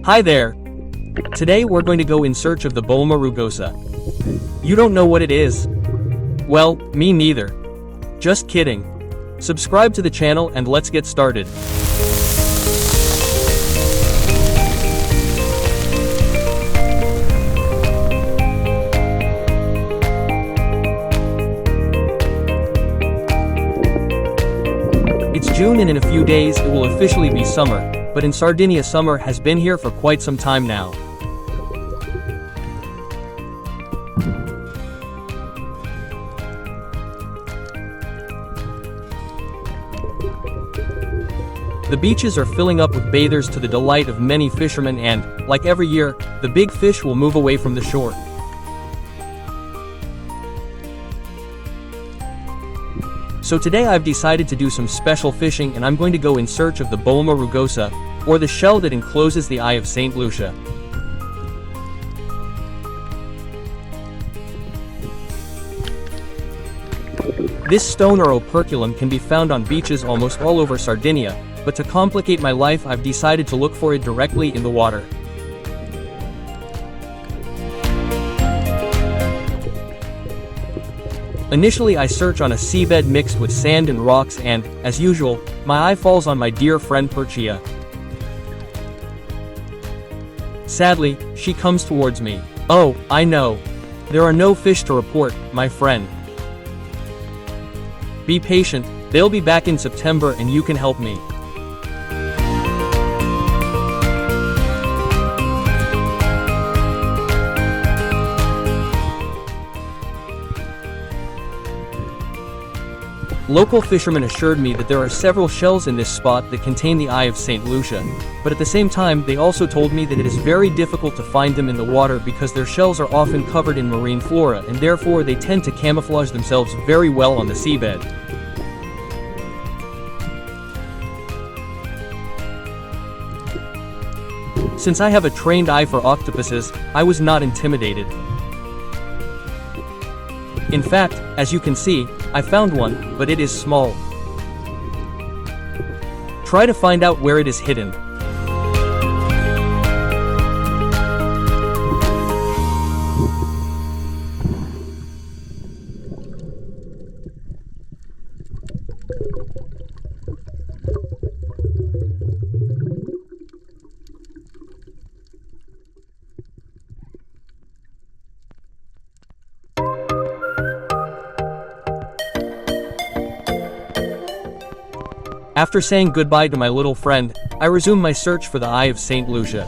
Hi there! Today we're going to go in search of the Bolma rugosa. You don't know what it is? Well, me neither. Just kidding. Subscribe to the channel and let's get started. It's June and in a few days it will officially be summer, but in Sardinia summer has been here for quite some time now. The beaches are filling up with bathers to the delight of many fishermen and, like every year, the big fish will move away from the shore. So today I've decided to do some special fishing and I'm going to go in search of the Bolma rugosa, or the shell that encloses the Eye of Saint Lucia. This stone or operculum can be found on beaches almost all over Sardinia, but to complicate my life I've decided to look for it directly in the water. Initially I search on a seabed mixed with sand and rocks and, as usual, my eye falls on my dear friend Perchia. Sadly, she comes towards me. Oh, I know. There are no fish to report, my friend. Be patient, they'll be back in September and you can help me. Local fishermen assured me that there are several shells in this spot that contain the Eye of Saint Lucia, but at the same time they also told me that it is very difficult to find them in the water because their shells are often covered in marine flora and therefore they tend to camouflage themselves very well on the seabed. Since I have a trained eye for octopuses, I was not intimidated. In fact, as you can see, I found one, but it is small. Try to find out where it is hidden. After saying goodbye to my little friend, I resume my search for the Eye of Saint Lucia.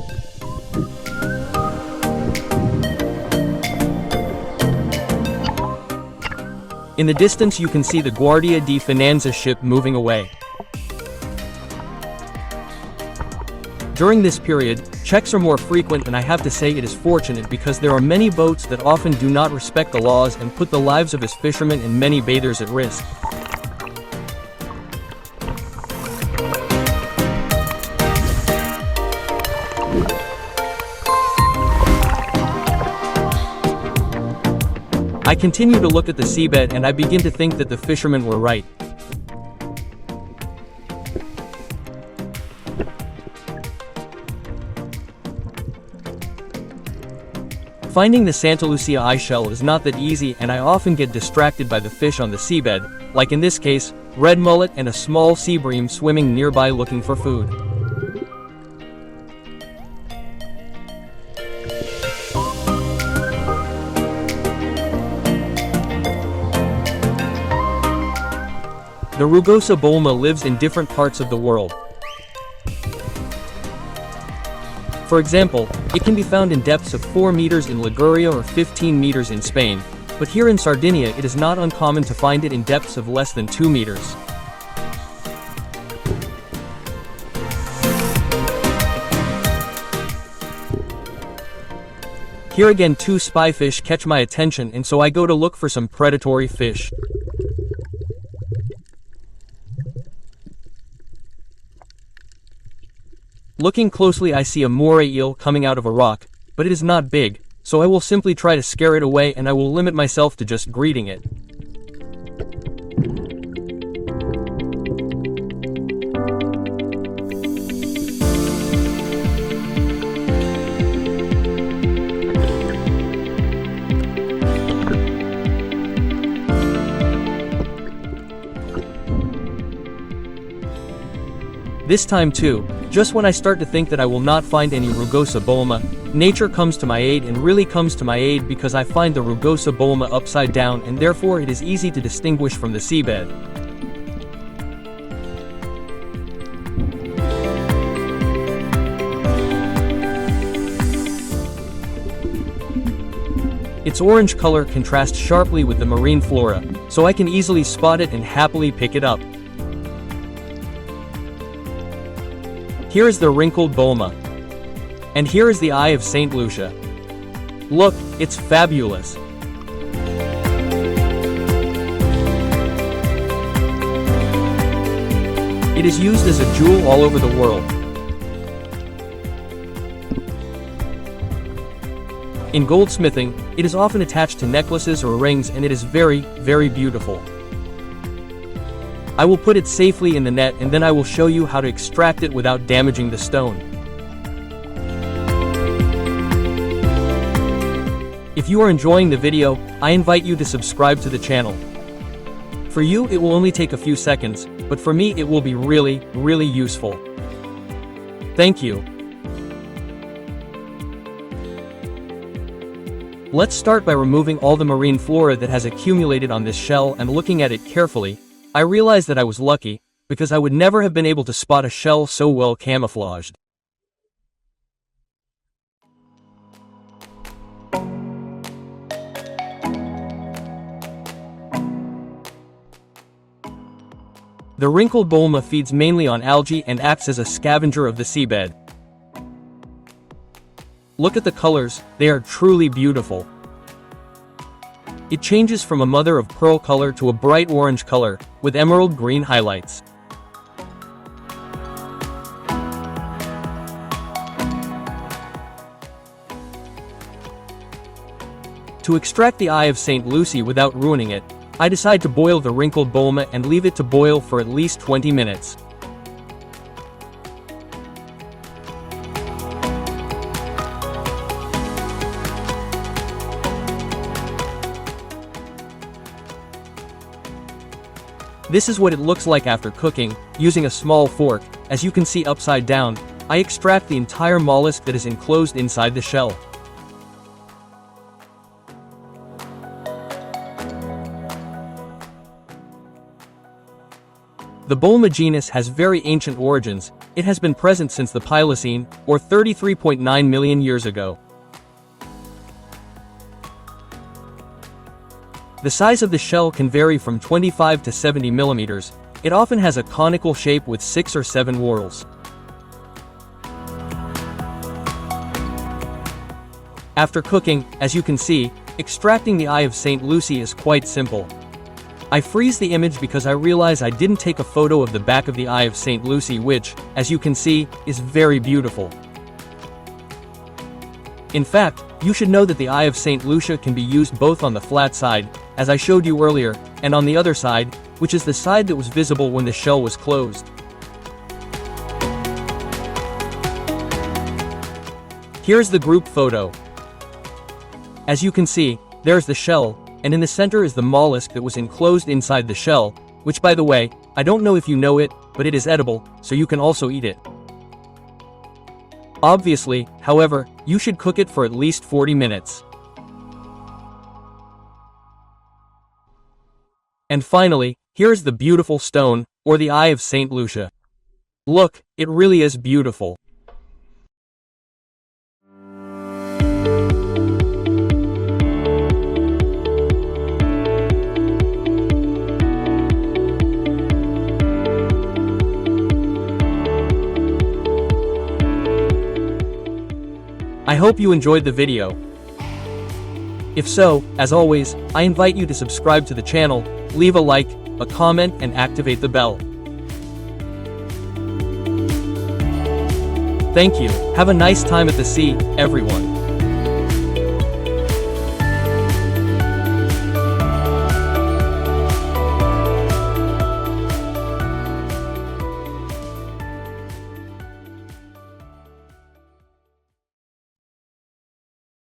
In the distance you can see the Guardia di Finanza ship moving away. During this period, checks are more frequent and I have to say it is fortunate because there are many boats that often do not respect the laws and put the lives of its fishermen and many bathers at risk. I continue to look at the seabed and I begin to think that the fishermen were right. Finding the Santa Lucia eye shell is not that easy and I often get distracted by the fish on the seabed, like in this case, red mullet and a small sea bream swimming nearby looking for food. The rugosa bolma lives in different parts of the world. For example, it can be found in depths of 4 meters in Liguria or 15 meters in Spain, but here in Sardinia it is not uncommon to find it in depths of less than 2 meters. Here again 2 spyfish catch my attention and so I go to look for some predatory fish. Looking closely I see a moray eel coming out of a rock, but it is not big, so I will simply try to scare it away and I will limit myself to just greeting it. This time too, just when I start to think that I will not find any rugosa bolma, nature comes to my aid, and really comes to my aid, because I find the rugosa bolma upside down, and therefore it is easy to distinguish from the seabed. Its orange color contrasts sharply with the marine flora, so I can easily spot it and happily pick it up. Here is the wrinkled bolma. And here is the Eye of Saint Lucia. Look, it's fabulous. It is used as a jewel all over the world. In goldsmithing, it is often attached to necklaces or rings, and it is very, very beautiful. I will put it safely in the net, and then I will show you how to extract it without damaging the stone. If you are enjoying the video, I invite you to subscribe to the channel. For you, it will only take a few seconds, but for me it will be really, really useful. Thank you. Let's start by removing all the marine flora that has accumulated on this shell, and looking at it carefully, I realized that I was lucky, because I would never have been able to spot a shell so well camouflaged. The wrinkled bolma feeds mainly on algae and acts as a scavenger of the seabed. Look at the colors, they are truly beautiful. It changes from a mother of pearl color to a bright orange color, with emerald green highlights. To extract the Eye of Saint Lucia without ruining it, I decide to boil the wrinkled bolma and leave it to boil for at least 20 minutes. This is what it looks like after cooking. Using a small fork, as you can see upside down, I extract the entire mollusk that is enclosed inside the shell. The bolma genus has very ancient origins. It has been present since the Pliocene, or 33.9 million years ago. The size of the shell can vary from 25 to 70 millimeters. It often has a conical shape with 6 or 7 whorls. After cooking, as you can see, extracting the Eye of Saint Lucia is quite simple. I freeze the image because I realize I didn't take a photo of the back of the Eye of Saint Lucia, which, as you can see, is very beautiful. In fact, you should know that the Eye of Saint Lucia can be used both on the flat side, as I showed you earlier, and on the other side, which is the side that was visible when the shell was closed. Here's the group photo. As you can see, there's the shell, and in the center is the mollusk that was enclosed inside the shell, which, by the way, I don't know if you know it, but it is edible, so you can also eat it. Obviously, however, you should cook it for at least 40 minutes. And finally, here's the beautiful stone, or the Eye of Saint Lucia. Look, it really is beautiful. I hope you enjoyed the video. If so, as always, I invite you to subscribe to the channel, leave a like, a comment, and activate the bell. Thank you. Have a nice time at the sea, everyone.